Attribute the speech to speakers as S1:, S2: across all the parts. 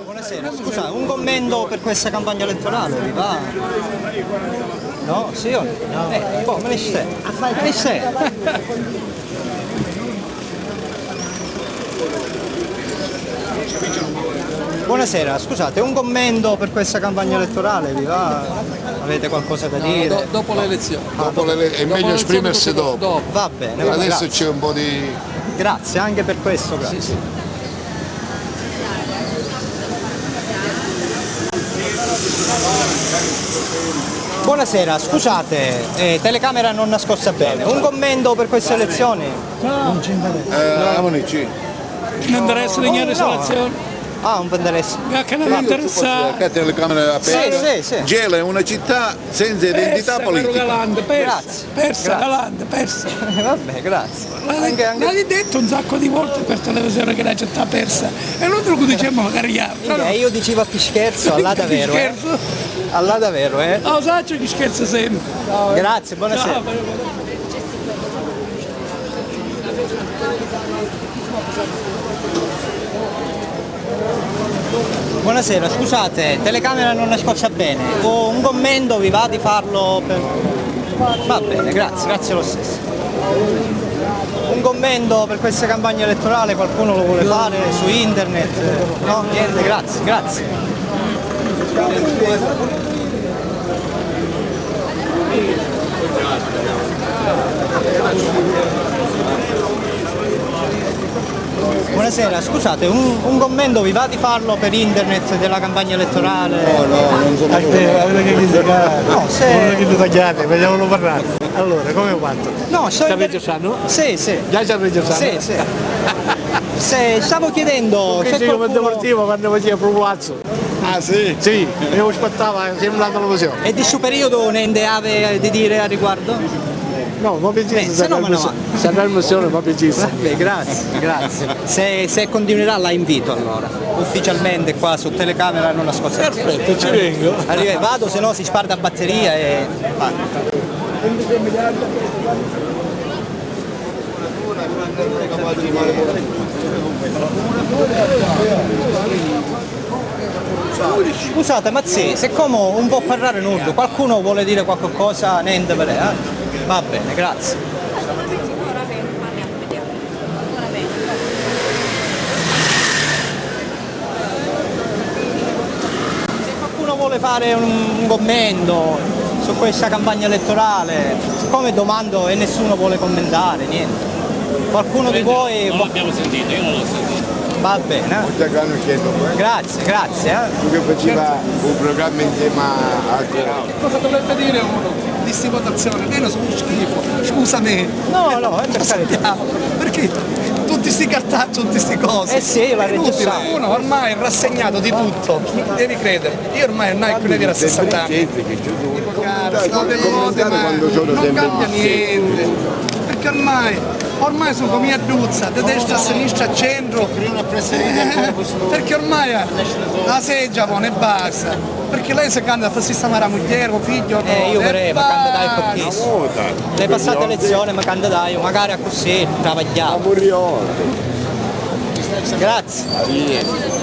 S1: Buonasera, scusa, un commento per questa campagna elettorale, vi va? No? Sì o no? Boh, me ne stai? Me ne stai? Buonasera, scusate, un commento per questa campagna elettorale, vi va? Avete qualcosa da dire?
S2: Dopo le elezioni.
S3: È meglio esprimersi dopo.
S1: Va bene,
S3: Adesso
S1: grazie.
S3: c'è un po' di...
S1: Grazie, anche per questo, grazie.
S2: Sì.
S1: Buonasera, scusate, telecamera non nascosta bene, un commento per queste elezioni?
S4: Non ci interessa.
S2: Non interessa niente
S1: no.
S2: elezioni.
S1: Ah, un penderesse.
S2: Che non interessa.
S3: Che telecamera aperta?
S1: Sì.
S3: Gela è una città senza identità politica.
S2: Galante, persa.
S1: Grazie.
S2: Persa,
S1: Grazie.
S2: Galante, persa.
S1: Vabbè, grazie.
S2: L'hai detto un sacco di volte per televisione che la città persa. E non te lo diciamo magari
S1: Io dicevo a chi scherzo, all'à davvero.
S2: Scherzo?
S1: All'à davvero, eh?
S2: Oh, saccio chi scherza sempre.
S1: Grazie, buonasera.
S2: Ciao.
S1: Buonasera, scusate, telecamera non nascosta bene. Ho un commento, vi va di farlo? Va bene, grazie lo stesso. Un commento per questa campagna elettorale, qualcuno lo vuole fare su internet? No? Niente, grazie. Buonasera, scusate, un commento vi va di farlo per internet della campagna elettorale?
S3: No, non sono
S4: Avete che criticare.
S1: No, se...
S4: Non che li tagliate, vogliamo parlare. Allora, come ho fatto?
S1: No,
S4: Ci avete sanno?
S1: Sì.
S4: Già ci avete sanno?
S1: Sì. Se stavo chiedendo
S4: Che
S1: se
S4: io come
S1: qualcuno...
S4: deportivo quando faceva propazzo.
S3: Ah sì?
S4: Sì, io aspettavo sempre la televisione.
S1: E di suo periodo ne ave di dire a riguardo?
S4: No, mi piacesse
S1: se no me ne
S4: se andare al museo mi piacesse.
S1: Vabbè, grazie. Se continuerà la invito allora, ufficialmente qua su telecamera non nascosta.
S4: Perfetto, ci vengo.
S1: Vado, se no si spara da batteria e va. Scusate, ma sì, siccome un po' parlare nudo, qualcuno vuole dire qualcosa, niente per Va bene, grazie. Se qualcuno vuole fare un commento su questa campagna elettorale, siccome domando e nessuno vuole commentare, niente. Qualcuno di voi...
S5: Non l'abbiamo sentito, io non l'ho sentito.
S1: Va bene. Grazie.
S3: Tu che faceva un programma insieme a
S2: Cosa dovrebbe dire uno di sti votazione? Io sono schifo, scusami.
S1: No, è per carità.
S2: Perché tutti sti cartacci, tutte sti cose.
S1: Sì, la
S2: È inutile.
S1: registrare.
S2: Uno ormai è rassegnato di tutto, devi credere. Io ormai non ho più ne dire a 60 anni. Non cambia niente. Perché ormai sono come a Duzza, da destra a sinistra a centro, perché ormai la seggia e basta, perché lei si candida per sistemare la moglie, il figlio,
S1: Io vorrei, ma candidai pochissimo. Le passate elezioni mi candidai, magari a così, travagliamo. Grazie.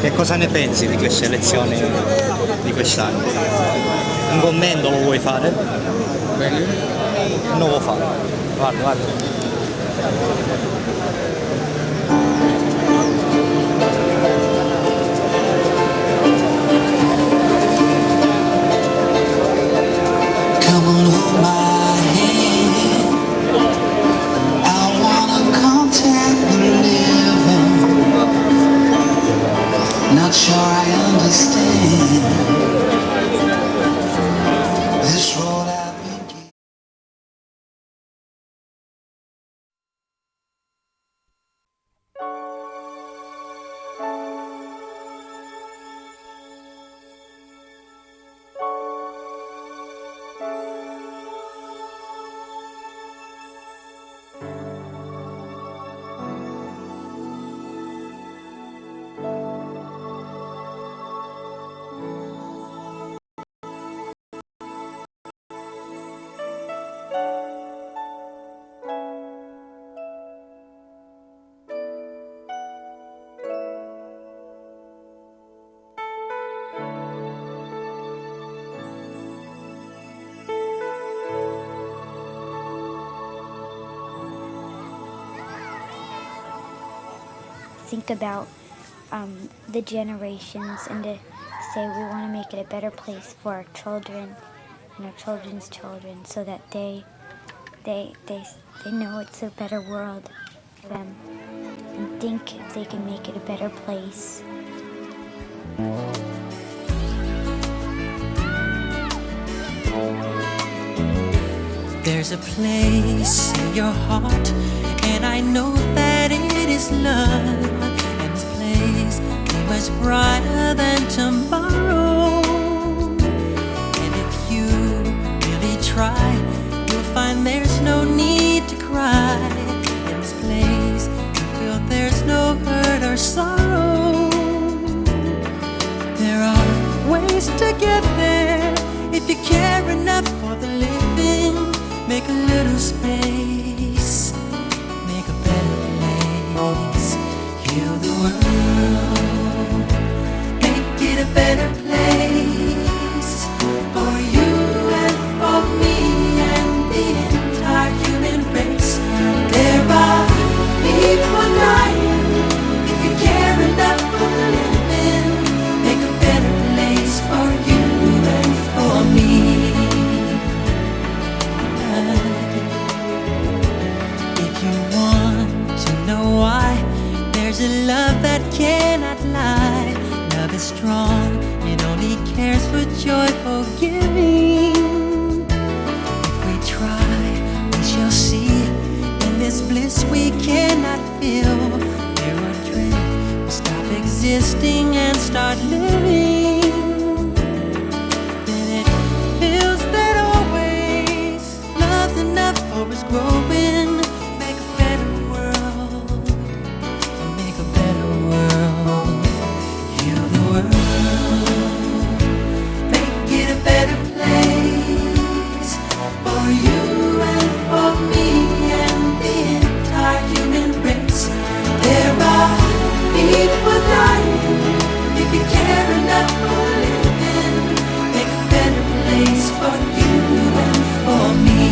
S1: Che cosa ne pensi di queste elezioni di quest'anno? Un commento lo vuoi fare? Non lo fare. Guarda.
S6: Not sure I understand this road I've been given.
S7: Think about the generations and to say we want to make it a better place for our children and our children's children, so that they know it's a better world for them, and think if they can make it a better place.
S8: There's a place in your heart, and I know that it is love. And this place is much brighter than tomorrow. And if you really try, you'll find there's no need to cry. In this place, you feel there's no hurt or sorrow. There are ways to get there if you care enough for the living. Make a little space, make a better place. Heal the world, make it a better place for you and for me strong. It only cares for joyful giving. If we try, we shall see. In this bliss we cannot feel. Fear or dread will stop existing and start living. Then it feels that always love's enough for us growing. Make a better world. Make a better world. Heal the world. Make it a better place for you and for me and the entire human race. There are people dying. If you care enough for living, make a better place for you and for me.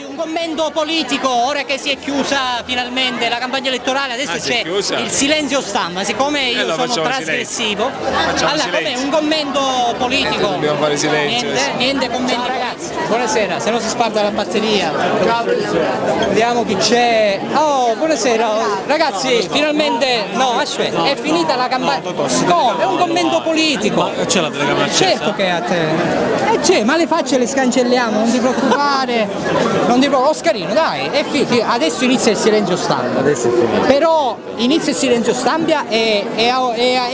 S1: ragazzi, un commento politico, ora che si è chiusa finalmente la campagna elettorale, adesso c'è il silenzio stampa, siccome io sono trasgressivo, allora come un commento politico.
S5: Dobbiamo fare silenzio.
S1: Niente commenti ragazzi. Buonasera, se no si sparta la batteria. Vediamo chi c'è. Oh, buonasera. Ragazzi, finalmente no, aspetta, è finita la campagna. No, è un commento politico.
S5: C'è la telecamera.
S1: Certo che è a te. C'è, ma le facce le scancelliamo, non ti preoccupare. Oscarino, dai, adesso inizia il silenzio stampa. Adesso è finito. Però inizia il silenzio stampa e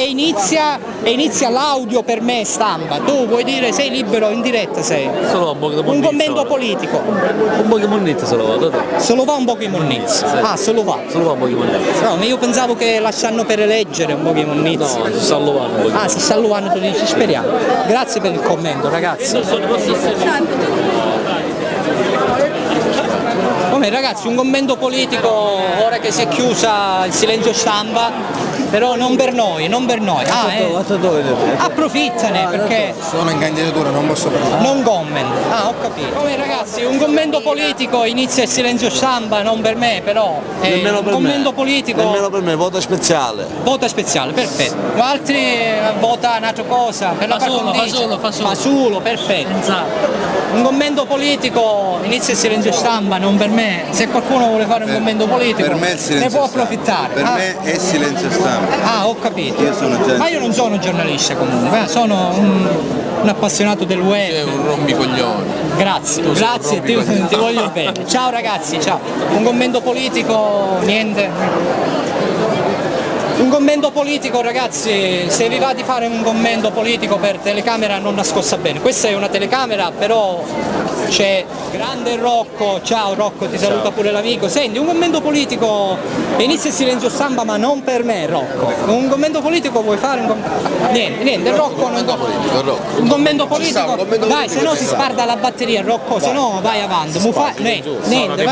S1: inizia l'audio per me stampa. Tu puoi dire sei libero in diretta sei.
S5: Solo
S1: un commento politico.
S5: Un po' che monnezza solo va.
S1: Solo va un po' che monnezza. Ah, solo va.
S5: Solo va un po' che monnezza.
S1: No, ma io pensavo che lasciano per eleggere un po' che monnezza.
S5: No, si sta alluvando un po'.
S1: Ah, si sta alluvando, tu dici, speriamo. Grazie per il commento, ragazzi. Come ragazzi, un commento politico ora che si è chiusa il silenzio stampa, però non per noi. Approfittane perché
S2: Sono in candidatura, non posso parlare.
S1: non comment. Ah, ho capito. Come ragazzi, un commento politico, inizia il silenzio stampa, non per me, però
S9: Nemmeno per
S1: commento
S9: me.
S1: politico.
S9: Nemmeno per me, voto speciale.
S1: Vota speciale, perfetto. Altri vota un'altra cosa. Per la Fasulo, perfetto. Un commento politico, inizia il silenzio stampa, non per me. Se qualcuno vuole fare un commento politico,
S10: per me è il silenzio
S1: ne può
S10: stampa.
S1: approfittare.
S10: Per me è silenzio stampa.
S1: Ah, ho capito.
S10: Io sono
S1: Ma io non sono giornalista comunque, sono un appassionato del web.
S5: È un rompicoglione.
S1: Grazie, ti voglio bene. Ciao ragazzi, ciao. Un commento politico, niente. Un commento politico ragazzi, se vi va di fare un commento politico per telecamera non nascosta bene. Questa è una telecamera, però c'è grande Rocco, ciao Rocco, ti saluta pure l'amico. Senti, un commento politico, inizia il silenzio stampa ma non per me Rocco. Un commento politico vuoi fare? Niente, Rocco non... Un commento politico? Dai, se no si sparda la batteria Rocco, se no vai avanti. Niente,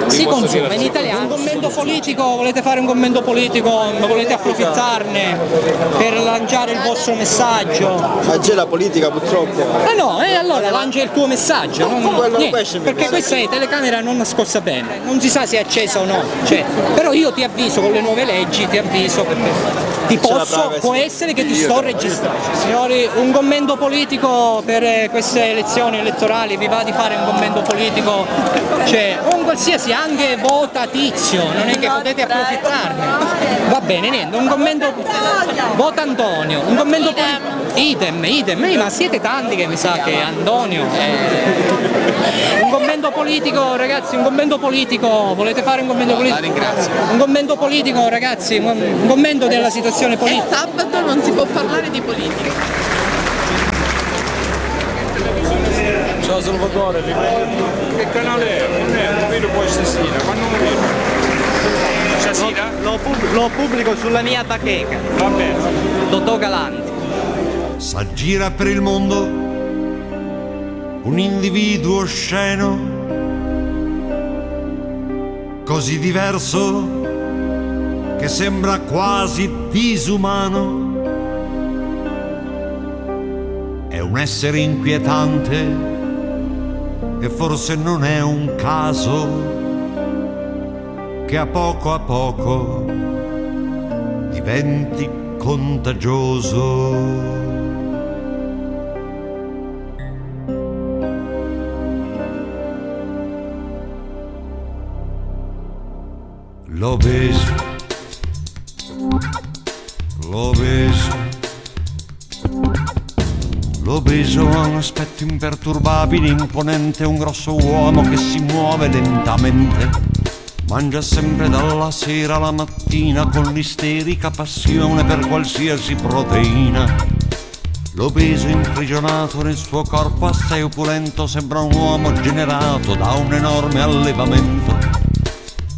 S1: si consuma in italiano. Un commento politico, volete fare un commento politico? Volete approfittarne per lanciare il vostro messaggio?
S9: Ma c'è la politica purtroppo.
S1: No, allora lancia il tuo messaggio. Perché questa è telecamera non nascosta bene, non si sa se è accesa o no. Però io ti avviso con le nuove leggi, può essere che ti sto registrando. Signori, un commento politico per queste elezioni elettorali, vi va di fare un commento politico? Un qualsiasi, anche vota Tizio, non è che potete approfittarne. Va bene, niente, un commento, vota Antonio, un commento politico. Idem, ma siete tanti che mi sa che Antonio un commento politico ragazzi, un commento politico, volete fare un commento politico? La ringrazio. Un commento politico ragazzi, un commento della situazione politica.
S11: È sabato, non si può parlare di politica.
S5: Ciao Salvatore, che canale è? Non vedo poi stasera, ma non lo vedo. Stasera?
S1: Lo pubblico sulla mia bacheca.
S5: Va bene.
S1: Totò Galanti.
S12: S'aggira per il mondo un individuo osceno, così diverso che sembra quasi disumano. È un essere inquietante e forse non è un caso che a poco diventi contagioso. L'obeso ha un aspetto imperturbabile, imponente, un grosso uomo che si muove lentamente. Mangia sempre dalla sera alla mattina con l'isterica passione per qualsiasi proteina. L'obeso imprigionato nel suo corpo assai opulento sembra un uomo generato da un enorme allevamento.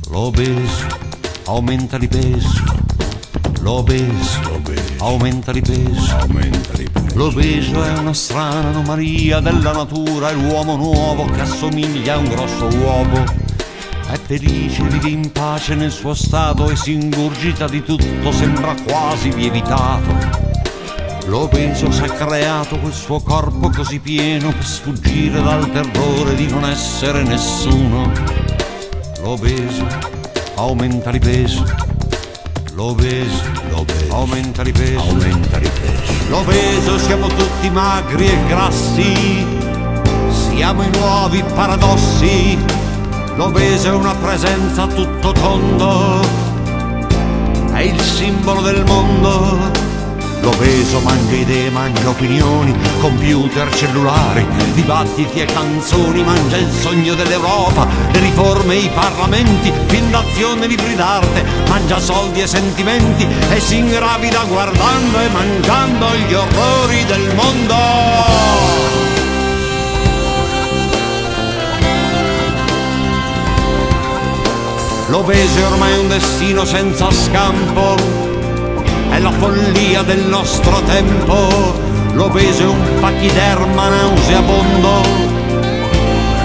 S12: L'obeso aumenta di peso, l'obeso aumenta di peso, l'obeso è una strana anomalia della natura, è l'uomo nuovo che assomiglia a un grosso uovo. È felice, vive in pace nel suo stato e si ingurgita di tutto, sembra quasi lievitato. L'obeso s'è creato quel suo corpo così pieno per sfuggire dal terrore di non essere nessuno. L'obeso aumenta di peso. L'obeso aumenta di peso. L'obeso siamo tutti magri e grassi, siamo i nuovi paradossi. L'obeso è una presenza a tutto tondo, è il simbolo del mondo. L'obeso mangia idee, mangia opinioni, computer, cellulari, dibattiti e canzoni, mangia il sogno dell'Europa, le riforme e i parlamenti, film d'azione, libri d'arte, mangia soldi e sentimenti e si ingravida guardando e mangiando gli orrori del mondo. L'obeso è ormai un destino senza scampo, è la follia del nostro tempo. L'obeso è un pachiderma nauseabondo,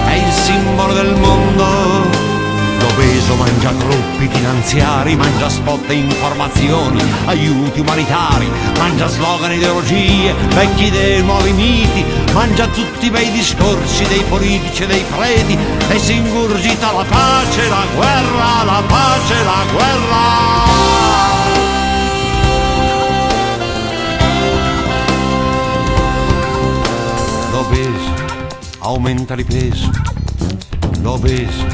S12: è il simbolo del mondo. L'obeso mangia gruppi finanziari, mangia spot e informazioni, aiuti umanitari, mangia slogan e ideologie, vecchie idee e nuovi miti, mangia tutti i bei discorsi dei politici e dei preti e si ingurgita la pace, la guerra, la pace, la guerra. L'obeso aumenta di peso. L'obeso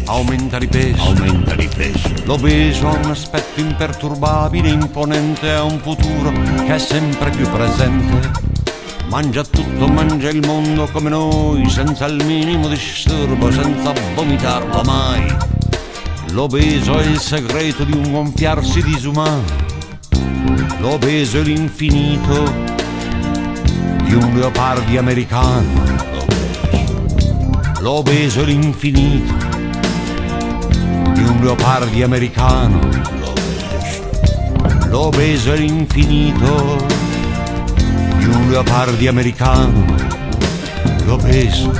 S12: aumenta di peso. L'obeso ha un aspetto imperturbabile, imponente, ha un futuro che è sempre più presente. Mangia tutto, mangia il mondo come noi, senza il minimo disturbo, senza vomitarlo mai. L'obeso è il segreto di un gonfiarsi disumano. L'obeso è l'infinito di un leopardi americano. L'obeso è l'infinito di un leopardi americano. L'obeso è l'infinito di un leopardi americano. L'obeso,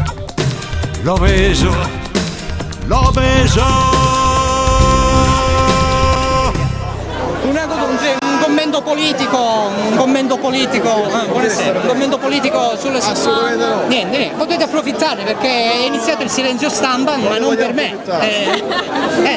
S12: l'obeso, l'obeso.
S1: Un commento politico, buonasera, un commento politico sulla situazione.
S2: No.
S1: Niente, potete approfittarne perché è iniziato il silenzio stampa, ma non per me.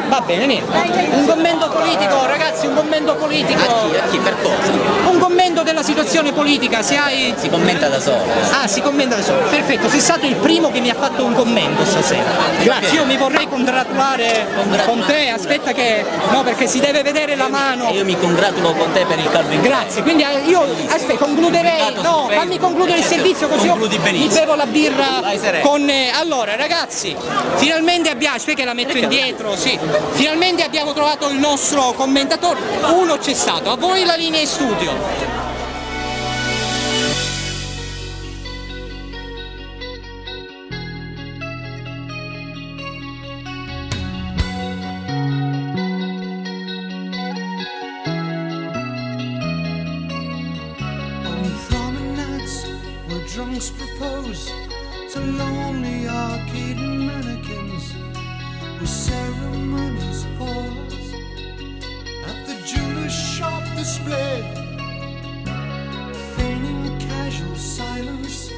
S1: Va bene, niente. Un commento politico, ragazzi, un commento politico.
S13: A chi? Per cosa?
S1: Un commento della situazione politica, se hai.
S13: Si commenta da solo.
S1: Ah, si commenta da solo. Perfetto, sei stato il primo che mi ha fatto un commento stasera. Grazie, io mi vorrei congratulare con te, aspetta che. No, perché si deve vedere la mano.
S13: Io mi congratulo con te per il Calvin.
S1: Grazie, quindi io aspetta, concluderei. No, fammi concludere il servizio così io mi bevo la birra con. Allora ragazzi, finalmente abbiamo. Aspetta che la metto indietro, sì. Finalmente abbiamo trovato il nostro commentatore. Uno c'è stato, a voi la linea in studio.
S14: Drunks propose to lonely arcade mannequins with ceremonies pause at the jeweler's shop display, feigning casual silence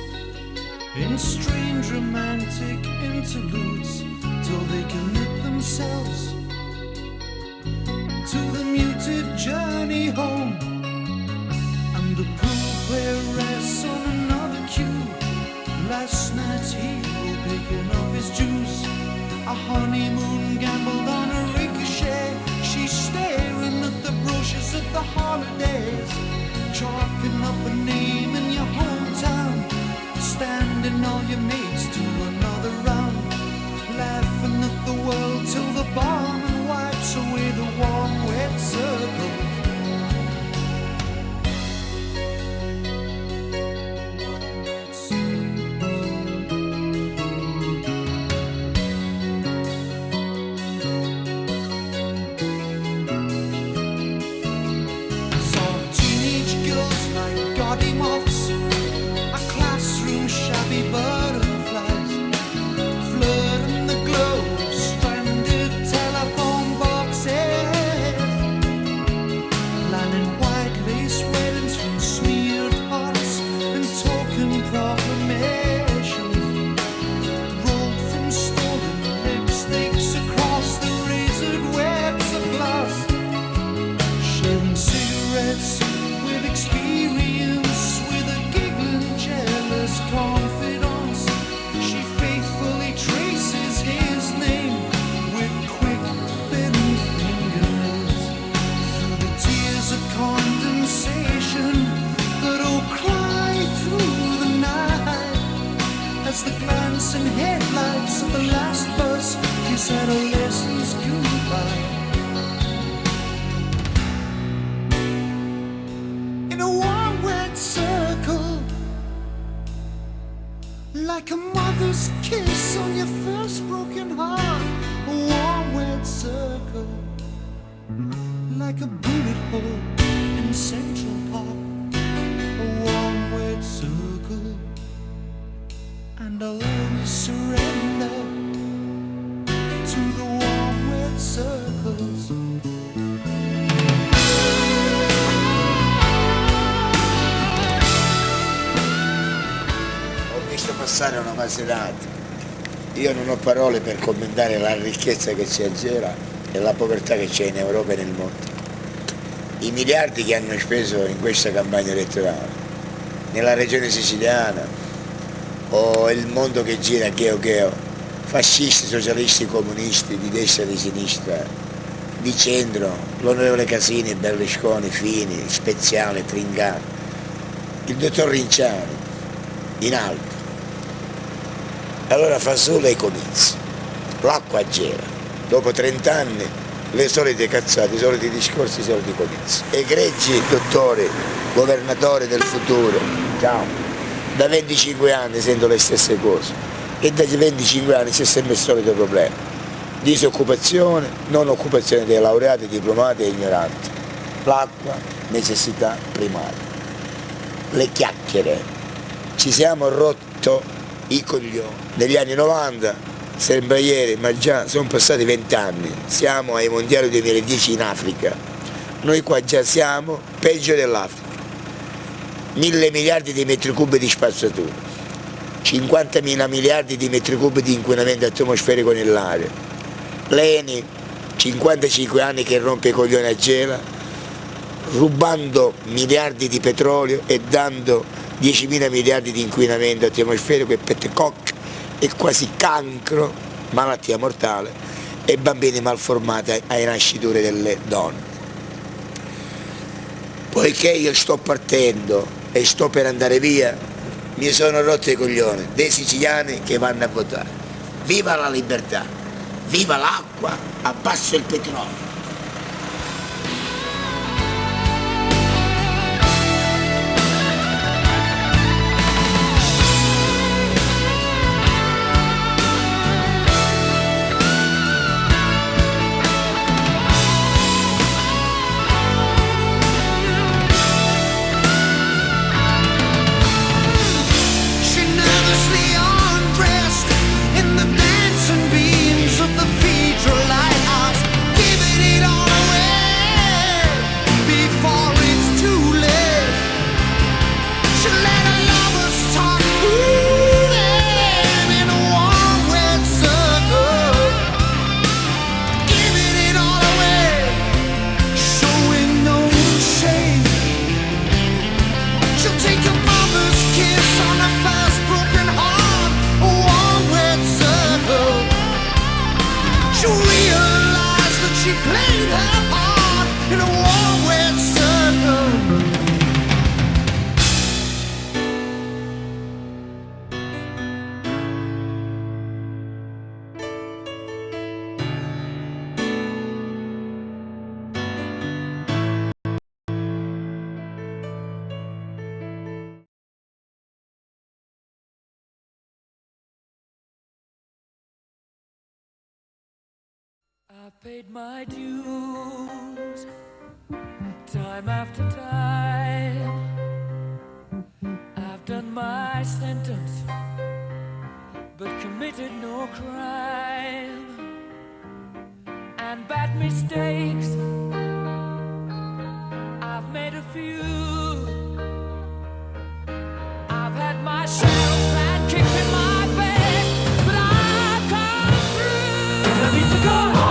S14: in strange romantic interludes till they commit themselves to the muted journey home, and the pool player rests on another cue. Last night's hero picking up his juice. A honeymoon gambled on a ricochet. She's staring at the brochures of the holidays, chalking up a name in your hometown, standing all your mates to another round, laughing at the world till the barman wipes away the warm wet circle. Girls like a mother's kiss on your first broken heart, a warm wet circle, like a bullet hole in Central Park, a warm wet circle, and I'll always surrender to the warm wet circles.
S15: Ho visto passare una Maserati. Io non ho parole per commentare la ricchezza che c'è a Gela e la povertà che c'è in Europa e nel mondo. I miliardi che hanno speso in questa campagna elettorale, nella regione siciliana, o il mondo che gira gheo gheo, fascisti, socialisti, comunisti, di destra e di sinistra, di centro, l'onorevole Casini, Berlusconi, Fini, Speziale, Tringani, il dottor Rinciani, in alto. Allora fa solo i comizi, l'acqua gela, dopo 30 anni le solite cazzate, i soliti discorsi, i soliti comizi. Egregi dottori, governatori del futuro, ciao, da 25 anni sento le stesse cose e da 25 anni c'è sempre il solito problema, disoccupazione, non occupazione dei laureati, diplomati e ignoranti, l'acqua, necessità primaria, le chiacchiere, ci siamo rotto i coglioni. Negli anni 90, sembra ieri, ma già sono passati 20 anni, siamo ai mondiali 2010 in Africa, noi qua già siamo peggio dell'Africa, 1.000 miliardi di metri cubi di spazzatura, 50.000 miliardi di metri cubi di inquinamento atmosferico nell'aria, l'ENI, 55 anni che rompe i coglioni a Gela, rubando miliardi di petrolio e dando 10.000 miliardi di inquinamento atmosferico e pettecoc e quasi cancro, malattia mortale, e bambini malformati ai nascituri delle donne. Poiché io sto partendo e sto per andare via, mi sono rotto i coglioni dei siciliani che vanno a votare. Viva la libertà, viva l'acqua, abbasso il petrolio.
S8: I've paid my dues, time after time. I've done my sentence, but committed no crime. And bad mistakes, I've made a few. I've had my share of sad kicks in my face, but I've come through. I need to go home.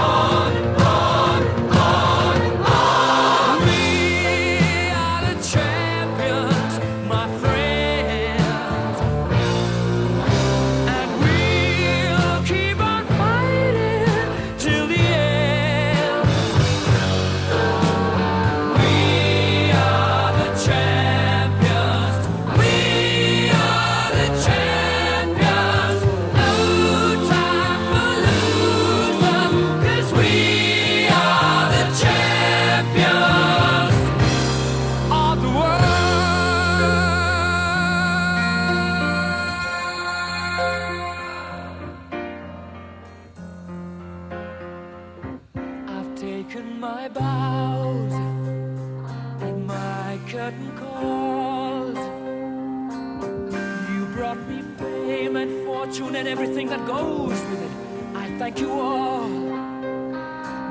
S8: curtain calls. You brought me fame and fortune and everything that goes with it. I thank you all,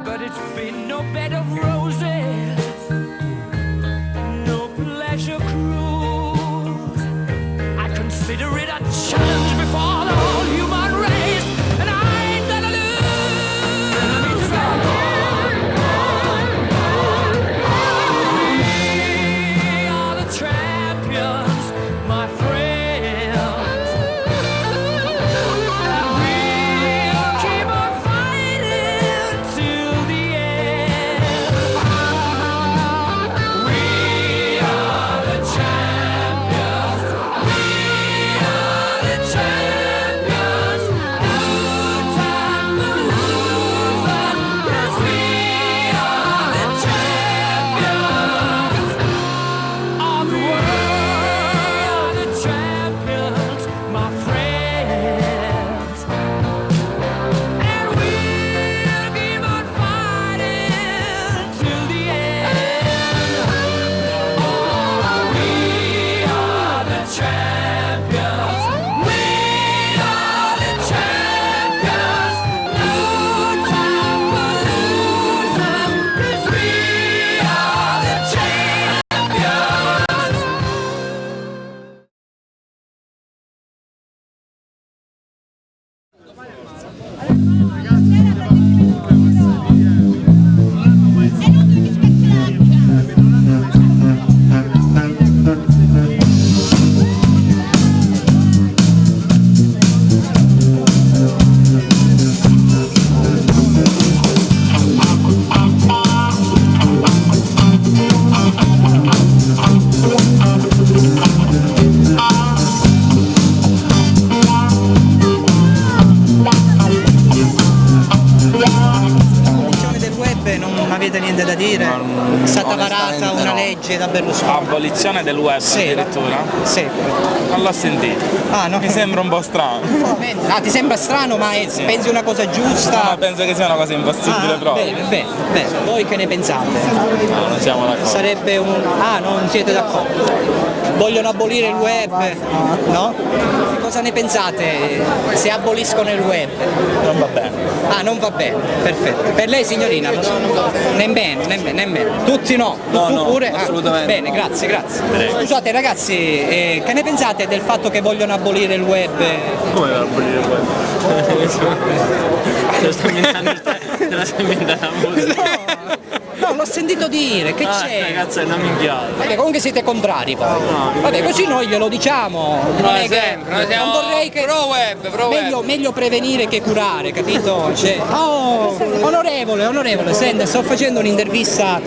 S8: but it's been no bed of roses, no pleasure cruise. I consider it a challenge before the whole human race, and I ain't gonna lose. We are the champions, my friends, and we'll keep on fighting till the end. We are the champions. We are the champions. No time for losers, 'cause we are the champions of the world, the champions, my friends. And we'll keep on fighting till the end. Oh, we are the champions. We are the champions. No time for losers, 'cause we are the champions.
S1: L'abolizione del web non avete niente da dire? È stata varata una legge da Berlusconi.
S5: Abolizione del web addirittura?
S1: Sì.
S5: Non l'ho sentito.
S1: Ah, no.
S5: Mi sembra un po' strano.
S1: Ah, ti sembra strano, ma pensi una cosa giusta?
S5: Ma penso che sia una cosa impossibile proprio.
S1: Bene. Voi che ne pensate?
S5: No, non siamo d'accordo.
S1: Sarebbe un... Ah, non siete d'accordo? Vogliono abolire il web? No? Cosa ne pensate se aboliscono il web?
S5: Non va bene.
S1: Ah, non va bene, perfetto. Per lei signorina? Nemmeno. Tutti no?
S9: No,
S1: Tu
S9: no,
S1: pure?
S9: assolutamente.
S1: Bene, grazie.
S9: Prego.
S1: Scusate ragazzi, che ne pensate del fatto che vogliono abolire il web?
S9: Come abolire il web?
S13: Te la stai inventando la musica?
S1: No, l'ho sentito dire, che c'è?
S13: Cazzo, è una minchiata.
S1: Vabbè, comunque siete contrari poi. Vabbè, così noi glielo diciamo. Non è che- non vorrei che...
S13: pro web.
S1: Meglio prevenire che curare, capito? Cioè, oh, onorevole, senta, sto facendo un'intervista,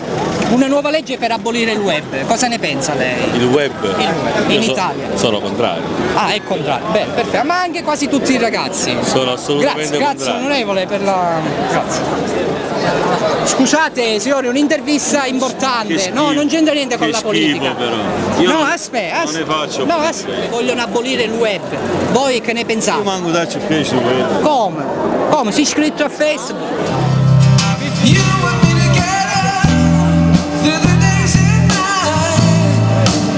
S1: una nuova legge per abolire il web. Cosa ne pensa lei?
S16: Il web?
S1: In Italia.
S16: Sono contrario.
S1: Ah, è contrario. Bene, perfetto. Ma anche quasi tutti i ragazzi.
S16: Sono assolutamente
S1: Grazie
S16: contrario.
S1: onorevole per la... Grazie. Scusate signori, un'intervista importante.
S16: Che schifo.
S1: No, non c'entra niente con
S16: Che
S1: la politica.
S16: schifo, però. Io
S1: No,
S16: non-
S1: aspetta.
S16: non ne faccio
S1: No,
S16: politica.
S1: aspetta. Vogliono abolire il web. Voi che ne pensate?
S16: Io manco darci il pesce quello.
S1: Come? Come? Si è iscritto a Facebook?
S14: You and me together through the days and nights.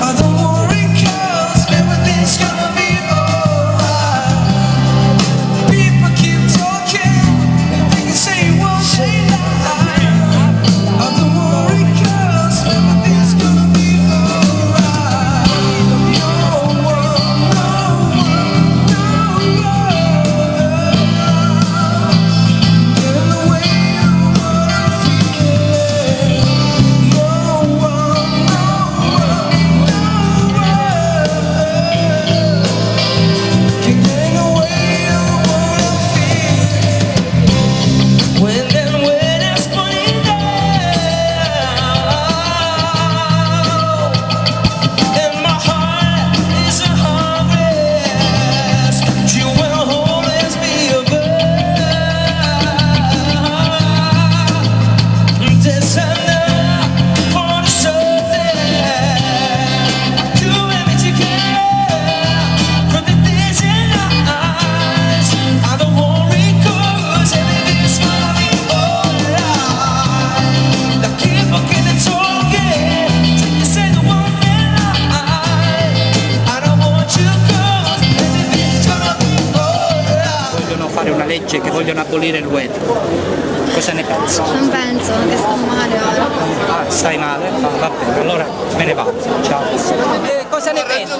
S14: I don't worry 'cause everything's gonna be alright. People keep talking and they can say one say lie. I don't worry 'cause everything's gonna be alright. No world. Get in the way.
S1: legge che vogliono abolire il web. Cosa ne pensi?
S17: Non penso, che sto male ora.
S1: Ah, stai male? Ah, va bene, allora me ne vado. Ciao. Cosa ne pensi?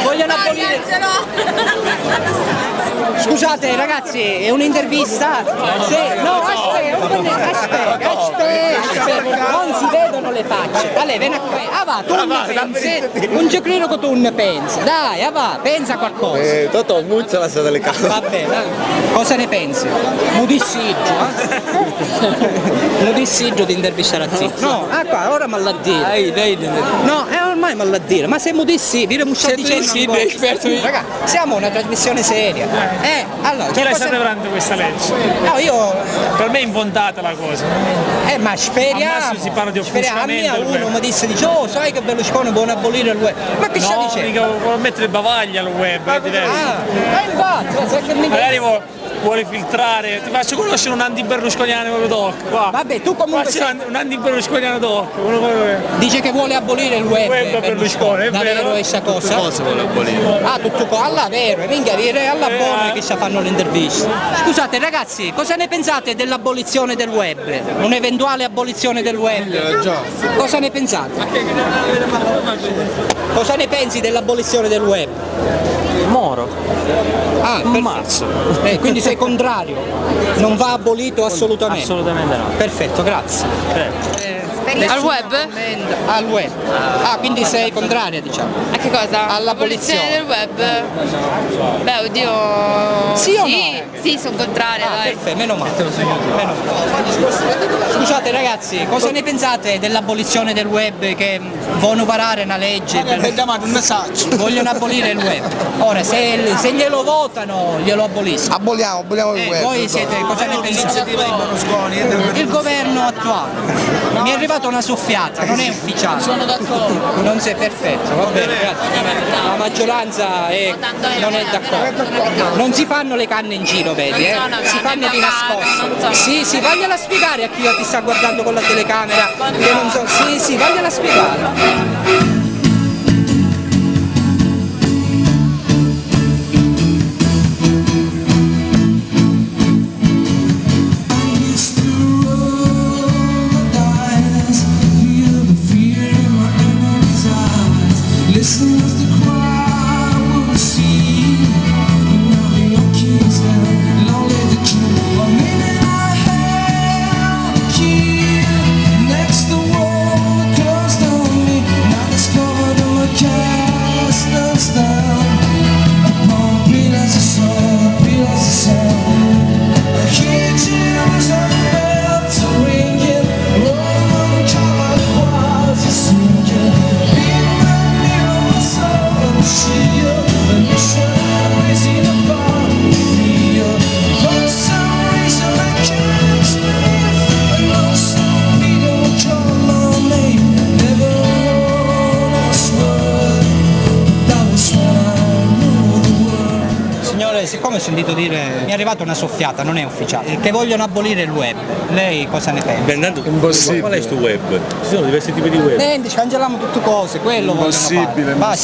S1: Vogliono abolire... Scusate ragazzi, è un'intervista? Sì, no, aspetta, non si vedono le facce. Allora, vieni qui. Ah va, tu ne pensi? Non ci credo che tu ne pensi. Dai, va, pensa a qualcosa.
S10: Toto muccia la sua telecamera.
S1: Va bene, cosa ne pensi? Mudissiggio, Mudissiggio di intervistare a Zitto. No, qua, ora me l'ha dire. No, ormai me l'ha dire, ma se mudissiggio, dire mi sta dicendo un po'. Ragazzi, siamo una trasmissione seria. Allora,
S5: Chi la sta preparando questa legge?
S1: No, io...
S5: Per me è inventata la cosa.
S1: Ma speriamo.
S5: Al massimo si parla di offuscamento.
S1: Uno mi disse, oh, sai che Berlusconi vuole abolire il web. Ma che sta dicendo?
S5: No, mica vuole mettere bavaglia al web, è diverso.
S1: Infatti, sai che
S5: magari vuole filtrare, ti faccio conoscere un anti-berlusconiano proprio doc, qua.
S1: Vabbè, tu comunque
S5: un anti-berlusconiano doc.
S1: Dice che vuole abolire il web.
S5: Berlusconi, è
S1: vero questa cosa?
S10: Cosa vuole abolire?
S1: Ah, tutto qua, alla vero, minchia dire alla buona che si fanno l'intervista. Scusate ragazzi, cosa ne pensate dell'abolizione del web? Un'eventuale abolizione del web? Cosa ne pensate? Cosa ne pensi dell'abolizione del web?
S13: Moro.
S1: Ah,
S13: Mazzo.
S1: Quindi sei contrario? Non va abolito assolutamente?
S13: Assolutamente no.
S1: Perfetto, grazie.
S11: Al web?
S1: Al web. Ah, quindi sei contraria, diciamo.
S11: A che cosa?
S1: All'abolizione
S11: del web? Beh, oddio...
S1: Sì o no?
S11: Sì, sono contraria, dai.
S1: Perfetto, meno male. Scusate ragazzi, cosa ne pensate dell'abolizione del web che vogliono varare una legge per...
S2: un messaggio.
S1: Vogliono abolire il web. Ora, se glielo votano, glielo aboliscono.
S2: Aboliamo il web.
S1: Voi siete, cosa ne pensate? Il governo attuale. Mi è arrivata una soffiata, non è ufficiale.
S11: Sono d'accordo.
S1: Non sei perfetto, va bene, grazie. La maggioranza non è d'accordo. Non si fanno le canne in giro, vedi, si fanno di nascosto. Sì, vagliela spiegare a chi ti sta guardando con la telecamera. Che non so. Sì, vagliela spiegare.
S14: Listen as the crowd will see. Now the young kids have lonely the truth. Or maybe I have a key. Next the wall closed on me. Now discovered on my castles down. Upon pillars of soul, pillars of soul. I hear jingles and bells ringing. Rolling on the covered walls are singing. See you, and you shine raising a bar with you. For some reason I can't sleep. I know some people will call my name. Never honest word. That was when I knew the word.
S1: Signore, siccome ho sentito dire, mi è arrivata una soffiata, non è ufficiale, che vogliono abolire il web. Lei cosa ne pensa?
S16: Impossibile. Qual è sto web? Ci sono diversi tipi di web.
S1: Niente, canceliamo tutte cose, quello
S2: Impossibile.
S1: Ma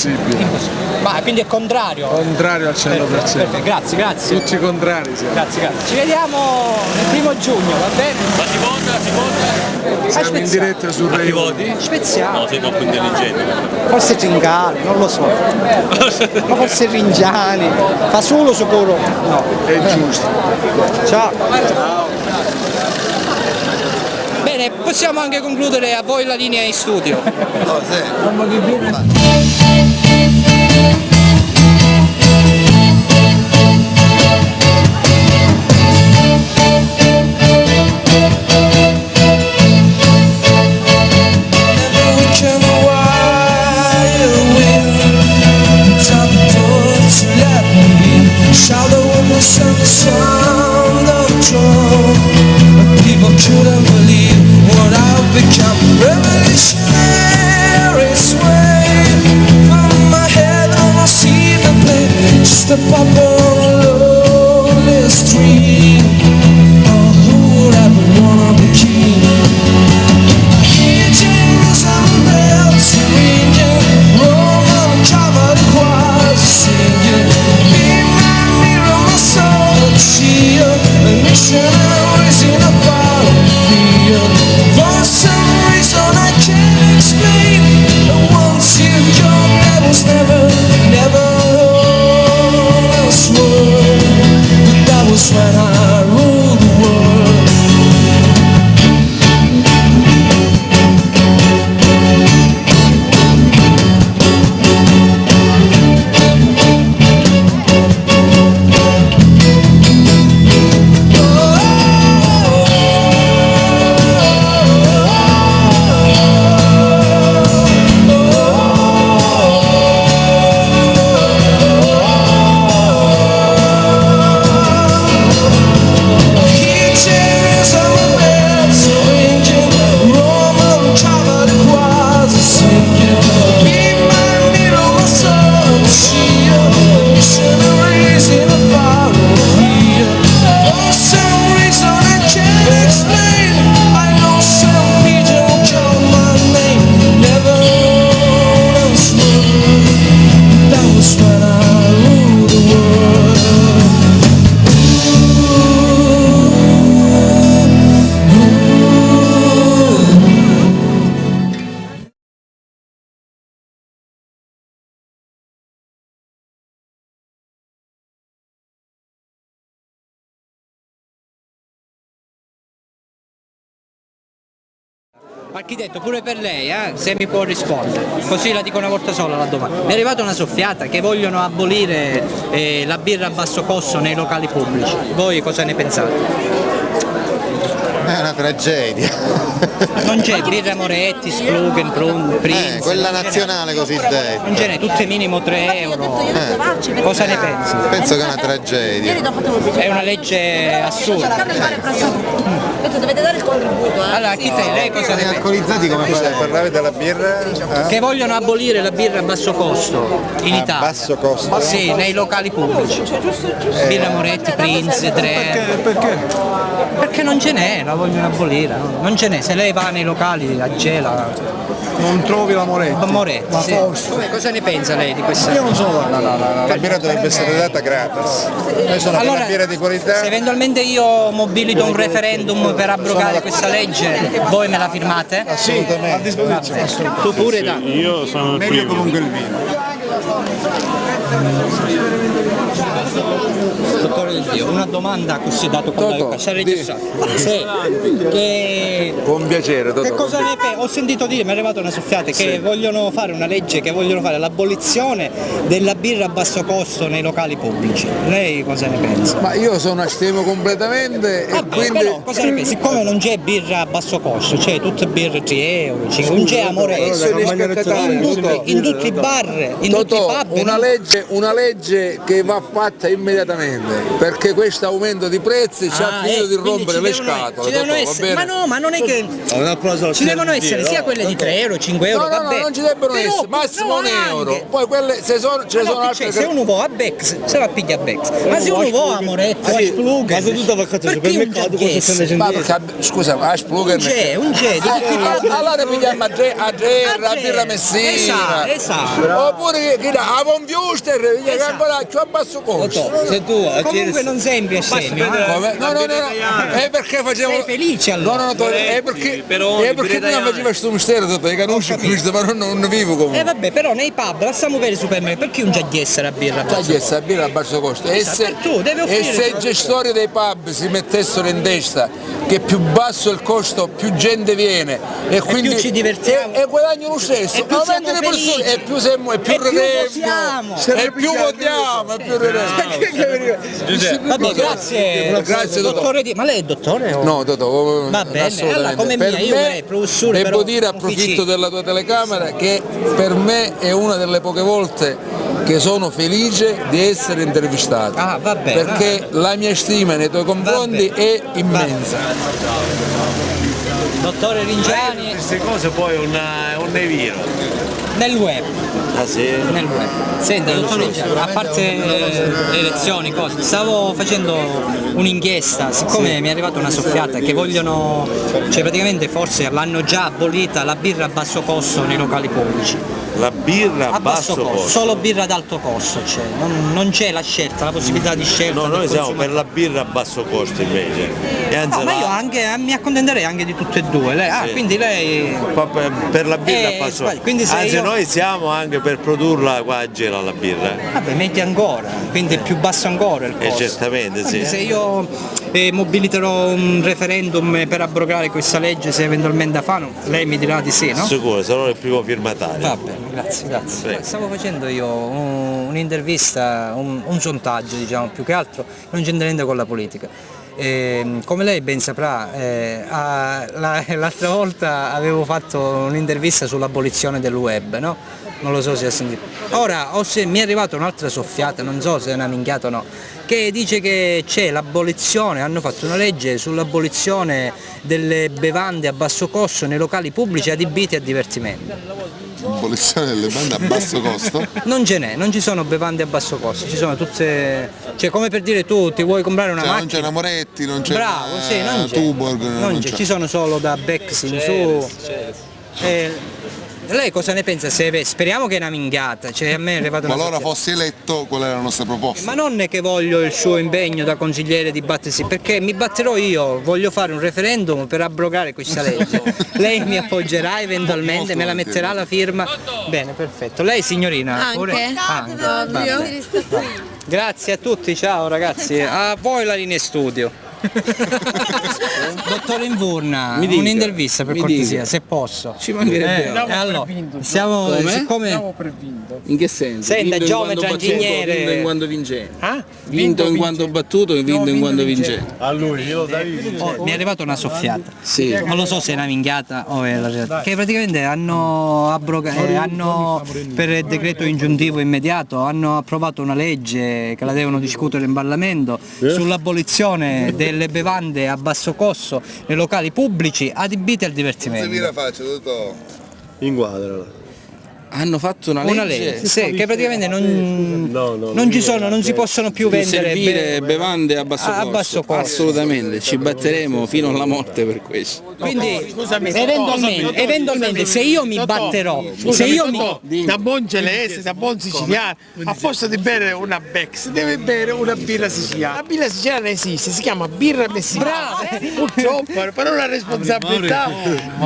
S1: quindi è contrario?
S2: Contrario al 100%.
S1: Perfetto, grazie.
S2: Tutti contrari siamo.
S1: Grazie. Ci vediamo il 1° giugno, va bene?
S16: La seconda?
S2: Siamo in diretta su Rai.
S16: Voti?
S1: Speziale.
S16: No, sei troppo intelligente.
S1: Forse Cingani, non lo so. Ma forse Ringiani. Fa solo sicuro? No.
S2: È giusto.
S1: Ciao. Bene, possiamo anche concludere, a voi la linea in studio.
S10: No,
S14: People couldn't believe what I've become. Revolutionary sway from my head on a silver plate. Step up on a lonely street. Oh, who would ever wanna be king? Hear Jerusalem bells ringing, Roman covered choirs singing. Be my mirror, my soul.
S18: Architetto, pure per lei, se mi può rispondere, così la dico una volta sola la domanda. Mi è arrivata una soffiata che vogliono abolire la birra a basso costo nei locali pubblici. Voi cosa ne pensate?
S19: È una tragedia.
S18: Non c'è birra Moretti, Splugen, Prinz.
S19: Quella nazionale cosiddetta.
S18: Non ce n'è, tutte minimo 3 euro. Cosa ne pensi?
S19: Penso che è una tragedia.
S18: È una legge assurda.
S17: Dovete dare il contributo.
S18: Allora, lei cosa ne pensa?
S19: Alcolizzati come fate?
S3: Parlare della birra?
S18: Che vogliono abolire la birra a basso costo in Italia.
S3: A basso costo?
S18: Sì, nei locali pubblici. Birra Moretti, Prinz, 3. Perché non ce n'è, la vogliono abolire. Non ce n'è, se lei va nei locali a Gela.
S2: Non trovi la Moretti?
S18: Ma sì. Cosa ne pensa lei di questa?
S2: Io non so.
S3: La birra dovrebbe essere data gratis. Noi sono per la birra di qualità.
S18: Se eventualmente io mobilito un referendum per abrogare questa legge, voi me la firmate?
S3: Assolutamente. A disposizione.
S18: Tu pure, dai.
S9: Io sono il
S3: Meglio
S9: primo.
S3: comunque il vino.
S18: Dottore Del Dio, una domanda così dato con la c'è registrato. Sì,
S3: Con piacere,
S18: che cosa ne pensi? Ho sentito dire, mi è arrivata una soffiata, che vogliono fare una legge, che vogliono fare l'abolizione della birra a basso costo nei locali pubblici. Lei cosa ne pensa?
S3: Ma io sono astemo completamente e quindi...
S18: Però, cosa ne pensi? Siccome non c'è birra a basso costo, c'è tutte birre 3 euro, 5, non c'è Amoretti, in tutti i bar, in tutti i pub.
S3: Una legge che va fatta immediatamente, perché questo aumento di prezzi ci ha finito di rompere le scatole.
S18: Ci devono essere, ma non è che ci devono essere sia quelle di 3 euro, 5 euro,
S3: no, non ci debbono essere, massimo un euro. Poi quelle ce ne sono altre.
S18: Se uno va a Bex, se va a piglia a Bex, ma se uno va a Moretti, a Splugen,
S4: ma se tu vai a supermercato cosa stai facendo?
S3: Scusa, a Splugen
S18: un c'è,
S3: allora pigliamo a Gerra, a Birra Messina, oppure a Monfiuster, che ancora più a basso costo.
S18: Comunque non sembri assemi.
S3: No, è perché facevo...
S18: Sei felice allora?
S3: No, è perché prima faceva questo mistero, che conosci questo, ma non vivo comunque.
S18: Vabbè, però nei pub, lasciamo per i supermercati, perché un giagliesse la birra a basso costo?
S3: La birra a basso costo. E se i gestori dei pub si mettessero in testa che più basso il costo, più gente viene e quindi
S18: più ci divertiamo
S3: e guadagnano lo stesso, aumenta le persone e più siamo e più votiamo e più
S18: Vabbè, grazie dottore. Ma lei è dottore?
S3: No, dottore.
S18: Va bene, allora come mia, io vorrei professore.
S3: Devo dire, approfitto della tua telecamera, che per me è una delle poche volte che sono felice di essere intervistato.
S18: Va bene,
S3: perché la mia stima nei tuoi confronti è immensa.
S18: Dottore Ringiani.
S9: Queste cose poi è un vero.
S18: Nel web.
S9: Ah sì?
S18: Nel web. Senta, dottore Ringiani, a parte le elezioni, cose, stavo facendo un'inchiesta, siccome mi è arrivata una soffiata che vogliono, cioè praticamente forse l'hanno già abolita la birra a basso costo nei locali pubblici.
S9: La birra a basso costo?
S18: Solo birra ad alto costo c'è, non c'è la scelta, la possibilità di scelta.
S9: No, noi siamo per la birra a basso costo invece. E anzi
S18: ma io anche, mi accontenterei anche di tutte e due. Lei, quindi lei...
S9: Per la birra a basso costo. Anzi noi siamo anche per produrla qua a Gela la birra.
S18: Vabbè, metti ancora, quindi è più basso ancora il costo.
S9: Certamente sì.
S18: Se io mobiliterò un referendum per abrogare questa legge, se eventualmente la fanno, lei mi dirà di sì, no?
S9: Sicuro, sarò il primo firmatario.
S18: Va bene, grazie. Stavo facendo io un'intervista, un sondaggio, diciamo, più che altro, non c'entra niente con la politica. Come lei ben saprà, l'altra volta avevo fatto un'intervista sull'abolizione del web, no? Non lo so se ha sentito. Ora mi è arrivata un'altra soffiata, non so se è una minchiata o no, che dice che c'è l'abolizione, hanno fatto una legge sull'abolizione delle bevande a basso costo nei locali pubblici adibiti a divertimento.
S19: Abolizione delle bevande a basso costo?
S18: Non ce n'è, non ci sono bevande a basso costo, ci sono tutte, cioè come per dire tu ti vuoi comprare una macchina.
S19: Non c'è una Moretti, non c'è
S18: una
S19: Tuborg,
S18: non c'è, ci sono solo da Bex in su. Lei cosa ne pensa? Speriamo che è una minchiata, cioè a me è arrivata una
S19: qualora fossi eletto, qual è la nostra proposta?
S18: Ma non è che voglio il suo impegno da consigliere di battersi, perché mi batterò io, voglio fare un referendum per abrogare questa legge. Lei mi appoggerà eventualmente, me la metterà la firma. Bene, perfetto. Lei signorina?
S17: Anche.
S18: Grazie a tutti, ciao ragazzi. A voi la linea studio. Dottore Invurna,
S3: Mi dica,
S18: un'intervista per
S3: mi
S18: cortesia,
S3: dica.
S18: se posso.
S3: Ci mancherebbe altro.
S18: Allora, siamo siccome
S3: In che senso?
S18: Senta,
S3: Vinto in
S18: geometra,
S3: quanto battuto,
S18: ingegnere.
S3: vinto in quanto vincente.
S18: Ah?
S3: Vinto in quanto battuto e vinto in quanto vincente.
S4: A lui, io lo dai.
S18: mi è arrivata una soffiata.
S3: Sì.
S18: Non lo so se è una minchiata o è la realtà. Che praticamente hanno per decreto ingiuntivo immediato hanno approvato una legge che la devono discutere in Parlamento sull'abolizione delle bevande a basso costo nei locali pubblici adibiti al divertimento.
S19: Se mi la faccio, dottor.
S9: Inquadrala.
S3: Hanno fatto una legge
S18: sì, che praticamente non ci sono, non si possono più
S3: per
S18: vendere
S3: servire bevande a basso costo. Assolutamente, ci batteremo fino alla morte per questo.
S18: Quindi eventualmente se io mi batterò, se io mi
S4: da buon gelese, da buon siciliano, a posto di bere una Bex deve bere una birra siciliana. La birra siciliana esiste, si chiama birra messicana. Purtroppo, però la responsabilità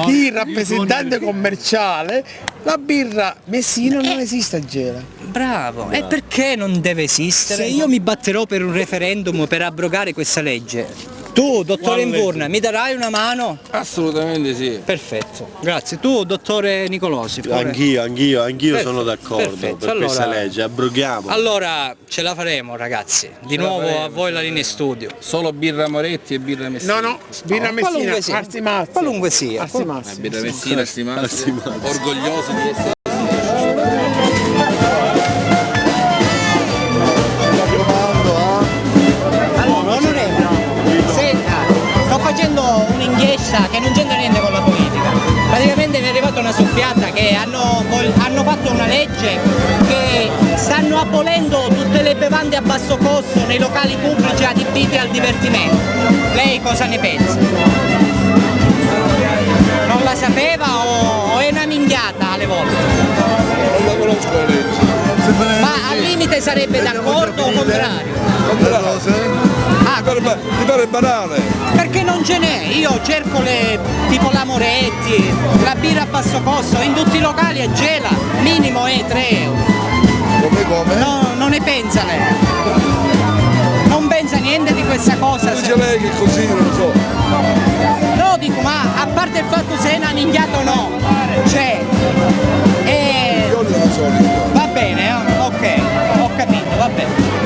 S4: di rappresentante commerciale, la birra messina non esiste a Gela.
S18: Bravo, e perché non deve esistere? Se io mi batterò per un referendum per abrogare questa legge, tu, dottore Invurna, mi darai una mano?
S3: Assolutamente sì.
S18: Perfetto, grazie. Tu, dottore Nicolosi?
S9: Anch'io sono d'accordo per questa legge, abroghiamo.
S18: Allora, ce la faremo ragazzi, di nuovo a voi la linea studio.
S3: Solo birra Moretti e birra Messina.
S4: No, birra Messina,
S18: qualunque sia.
S3: Birra Messina, orgoglioso di essere.
S1: Sto facendo un'inchiesta che non c'entra niente con la politica. Praticamente mi è arrivata una soffiata che hanno fatto una legge che stanno abolendo tutte le bevande a basso costo nei locali pubblici adibiti al divertimento. Lei cosa ne pensa? Non la sapeva o è una minchiata alle volte?
S19: Non la conosco la legge.
S1: Ma al limite sarebbe d'accordo o contrario?
S19: Mi pare banale.
S1: Perché non ce n'è, io cerco tipo la Moretti, la birra a basso costo, in tutti i locali a Gela, minimo è 3 euro.
S19: Come?
S1: No, non ne pensa lei. Non pensa niente di questa cosa.
S19: Dice lei che così, non lo so.
S1: No, dico, ma a parte il fatto se è una minchiata o no, cioè,
S19: Io non lo so.
S1: va bene, ok, ho capito, va bene.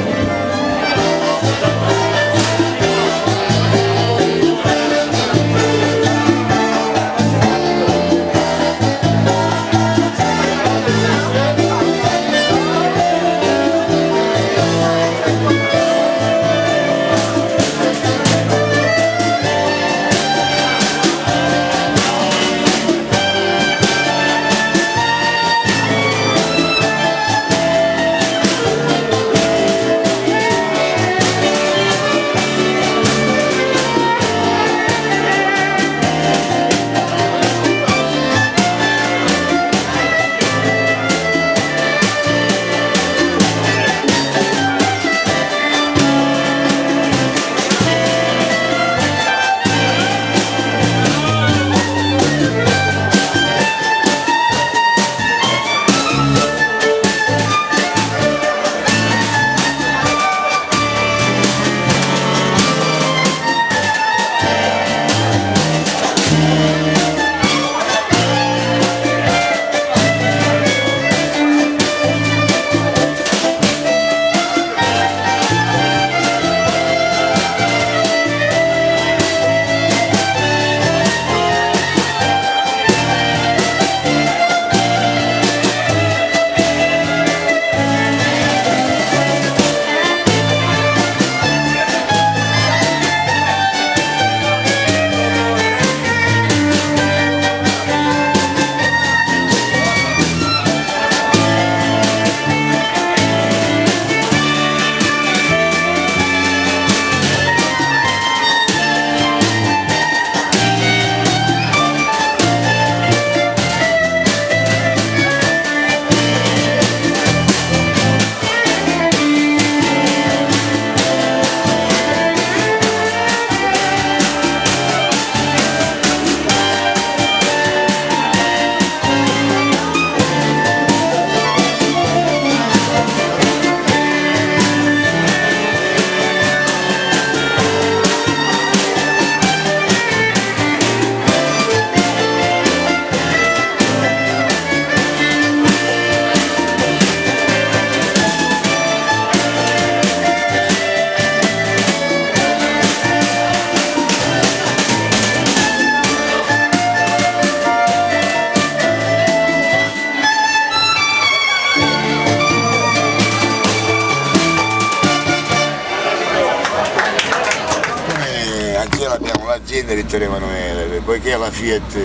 S15: Vittorio Emanuele, poiché la Fiat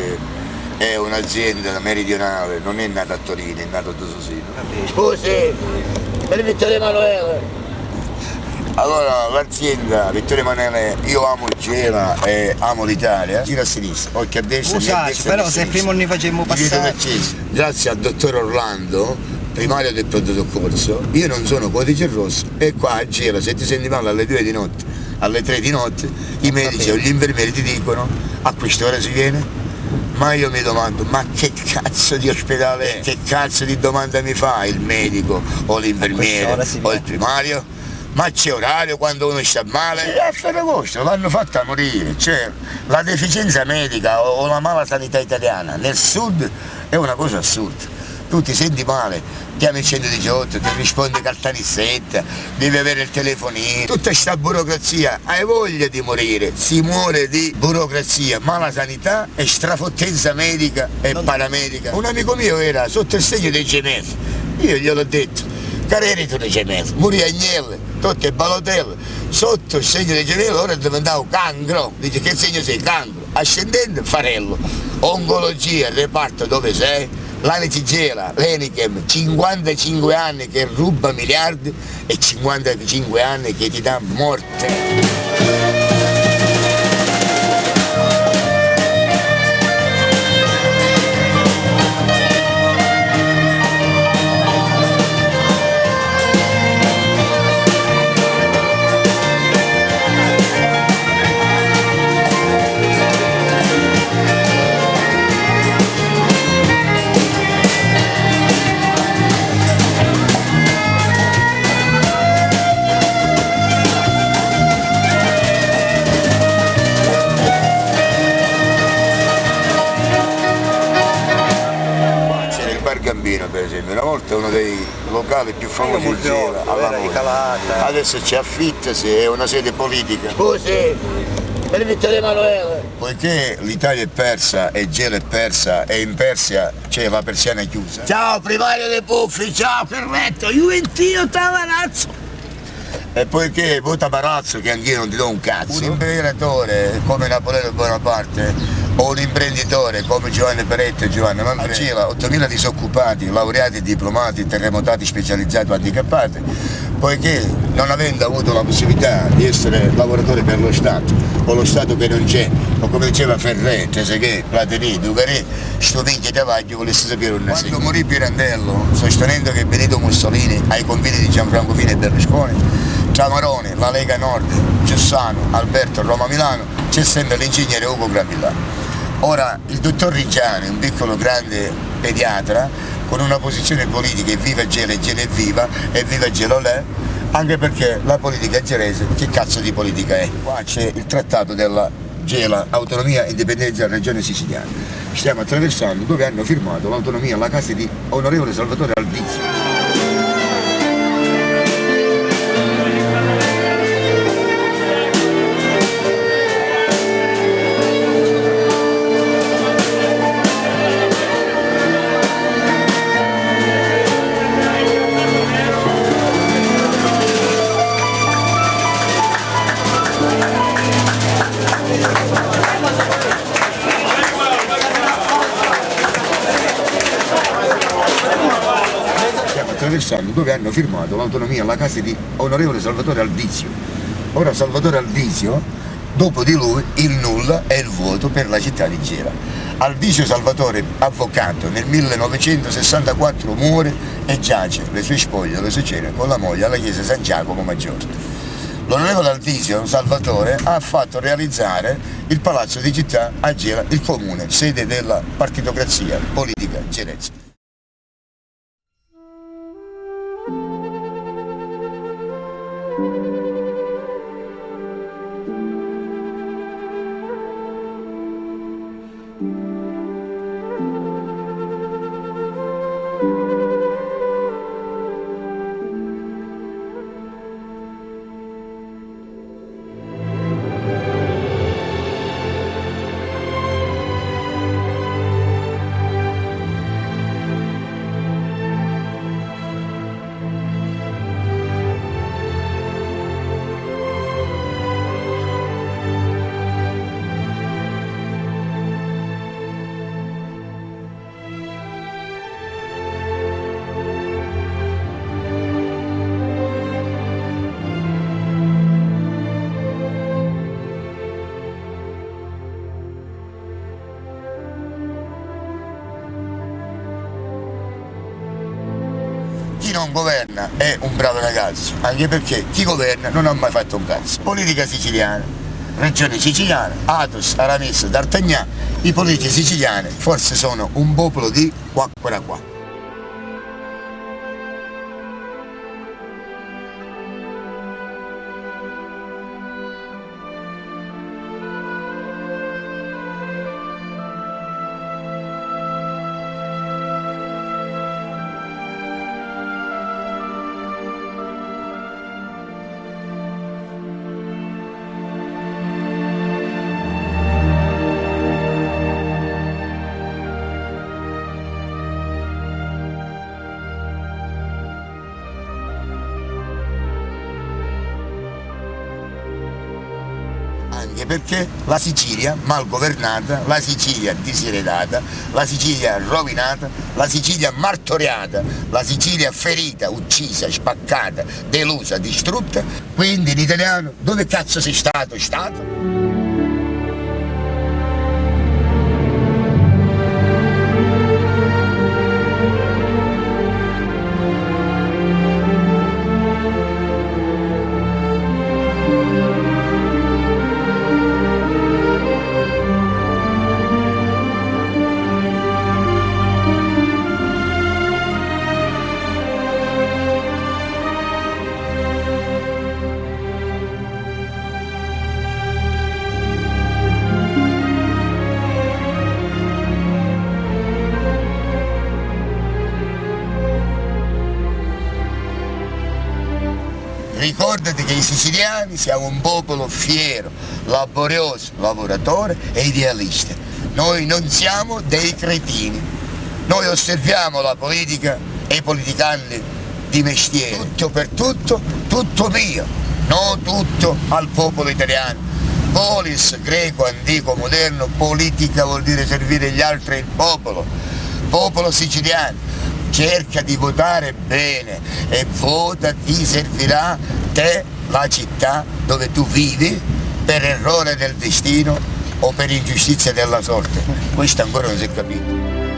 S15: è un'azienda meridionale, non è nata a Torino, è nata a Dososino.
S20: Scusi, per Vittorio Emanuele.
S15: Allora l'azienda Vittorio Emanuele, io amo Gela e amo l'Italia, gira a sinistra, occhio a destra,
S1: Scusate, però se prima non ne facemmo passare.
S15: Grazie al dottor Orlando, primario del pronto soccorso, io non sono codice rosso e qua a Gela se ti senti male alle 2 di notte, alle 3 di notte, i medici o gli infermieri ti dicono a quest'ora si viene? Ma io mi domando, ma che cazzo di ospedale è? Che cazzo di domanda mi fa il medico o l'infermiere o il primario? Ma c'è orario quando uno sta male? È a Ferragosto, l'hanno fatta morire, cioè la deficienza medica o la mala sanità italiana nel sud è una cosa assurda. Tu ti senti male, chiami il 118, ti risponde cartanissetta, devi avere il telefonino, tutta questa burocrazia, hai voglia di morire, si muore di burocrazia, mala sanità e strafottenza medica e paramedica. Un amico mio era sotto il segno dei gemelli, io gliel'ho detto, carerito dei gemelli, morì Agnelli, tutte balotelle, sotto il segno dei gemelli ora è diventato cancro, dice che segno sei? Cancro, ascendente Farello, oncologia, reparto dove sei? L'Anici Gela, l'Enichem, 55 anni che ruba miliardi e 55 anni che ti dà morte. Gambino per esempio, una volta uno dei locali più famosi di Gela, adesso c'è affittasi, è una sede politica.
S20: Scusi, per Vittorio Emanuele.
S15: Poiché l'Italia è persa e Gela è persa e in Persia c'è la persiana chiusa.
S20: Ciao primario dei Puffi, ciao Ferretto, Juventino Tavarazzo.
S15: E poiché vota Barazzo, che anch'io non ti do un cazzo, un imperatore come Napoleone Bonaparte o un imprenditore come Giovanni Peretti e Giovanni Manfredi, 8.000 disoccupati, laureati, diplomati, terremotati, specializzati o handicappati, poiché non avendo avuto la possibilità di essere lavoratori per lo Stato, o lo Stato che non c'è, o come diceva Ferré, Trezeguet, Platini, Dugaré, sto minchia Tavaglio volesse sapere un nasino. Quando morì Pirandello, sostenendo che Benito Mussolini ai confini di Gianfranco Fini e Berlusconi, tra Maroni, la Lega Nord, Giussano, Alberto, Roma Milano, c'è sempre l'ingegnere Ugo Gramillano. Ora il dottor Riggiani, un piccolo grande pediatra, con una posizione politica, evviva Gela e Gela evviva, evviva Gela olè, anche perché la politica gelese, che cazzo di politica è? Qua c'è il trattato della Gela, autonomia e indipendenza della regione siciliana. Stiamo attraversando dove hanno firmato l'autonomia alla casa di onorevole Salvatore Aldizio. Dove hanno firmato l'autonomia alla casa di onorevole Salvatore Aldizio. Ora Salvatore Aldizio, dopo di lui il nulla è il vuoto per la città di Gela. Aldizio Salvatore, avvocato, nel 1964 muore e giace le sue spoglie, le sue cene con la moglie alla chiesa San Giacomo Maggiore. L'onorevole Aldizio Salvatore ha fatto realizzare il palazzo di città a Gela, il comune, sede della partitocrazia politica gelese. chi non governa è un bravo ragazzo, anche perché chi governa non ha mai fatto un cazzo. Politica siciliana, regione siciliana, Athos, Aramis, D'Artagnan, i politici siciliani forse sono un popolo di qua. Anche perché la Sicilia mal governata, la Sicilia diseredata, la Sicilia rovinata, la Sicilia martoriata, la Sicilia ferita, uccisa, spaccata, delusa, distrutta. Quindi in italiano, dove cazzo sei stato? Ricordati che i siciliani siamo un popolo fiero, laborioso, lavoratore e idealista. Noi non siamo dei cretini. Noi osserviamo la politica e i politicanti di mestiere. Tutto per tutto, tutto mio, non tutto al popolo italiano. Polis, greco, antico, moderno, politica vuol dire servire gli altri e il popolo. Popolo siciliano. Cerca di votare bene e vota chi servirà te, la città dove tu vivi, per errore del destino o per ingiustizia della sorte. Questo ancora non si è capito.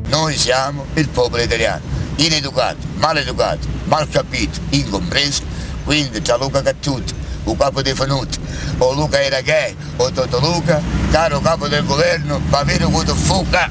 S15: Noi siamo il popolo italiano, ineducato, maleducato, mal capito, incompreso, quindi tra Luca Cattuto, il capo dei Fanuti, o Luca Irachè, o Toto Luca, caro capo del governo, va bene quanto fuga,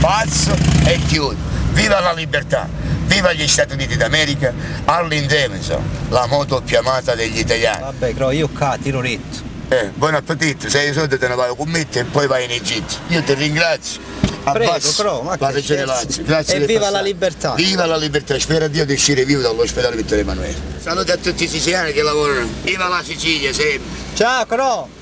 S15: passo e chiudo. Viva la libertà, viva gli Stati Uniti d'America, all'indemniso, la moto più amata degli italiani.
S18: Vabbè, però io qua tiro ritto.
S15: Buon appetito, se hai i soldi te ne vai con me e poi vai in Egitto. Io ti ringrazio.
S18: Prego, però, ma
S15: la regione Lazio, grazie.
S18: E viva la libertà!
S15: Viva la libertà, spero a Dio di uscire vivo dall'ospedale Vittorio Emanuele. Saluti a tutti i siciliani che lavorano. Viva la Sicilia sempre!
S18: Ciao, Cro!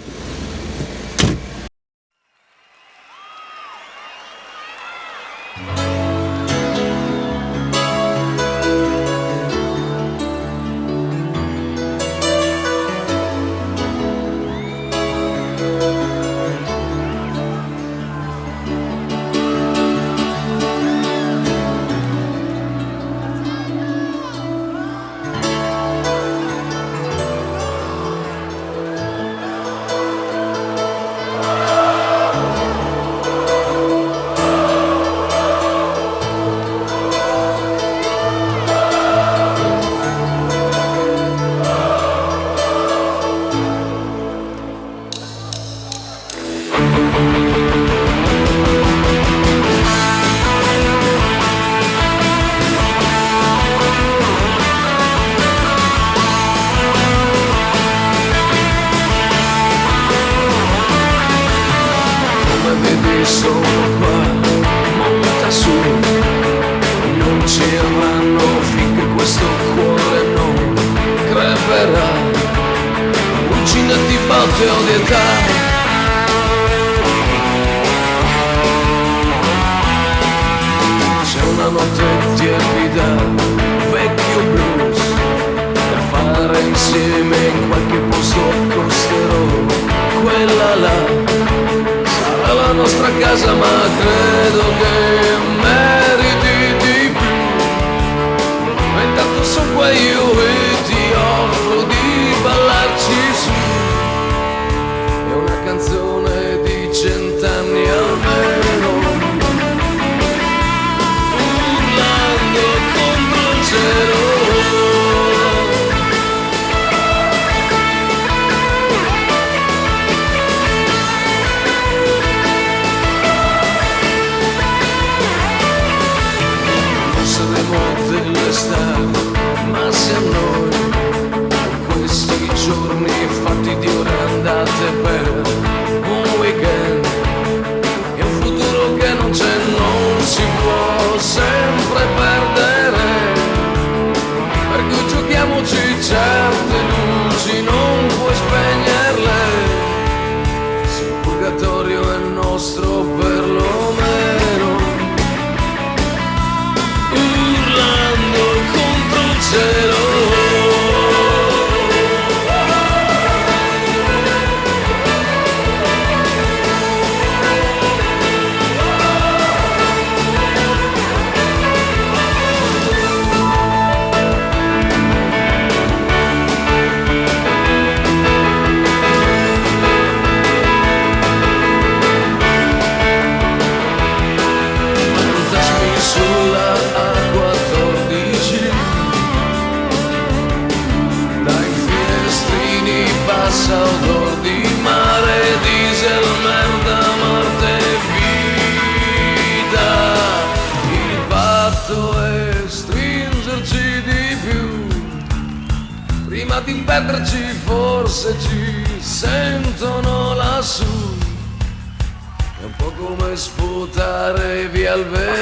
S14: una notte tiepida, vecchio blues, da fare insieme in qualche posto costerò. Quella là sarà la nostra casa, ma credo che meriti di più. Ma intanto sono qua io e ti offro di ballarci su. È una canzone di 100 anni almeno, urlando contro il cielo. Dell'estate, ma se a noi questi giorni fatti di ore andate per un weekend e un futuro che non c'è, non si può sempre perdere, per cui giochiamoci certe luci, non puoi spegnerle, se il purgatorio è nostro perlomeno. Contro il cielo. Fantasmi sulla A14, dai finestrini passa odor di mare, diesel, merda, morte e vita. Il patto è stringerci di più, prima di perderci forse ci sentono lassù. È un po' come sputare via il vento.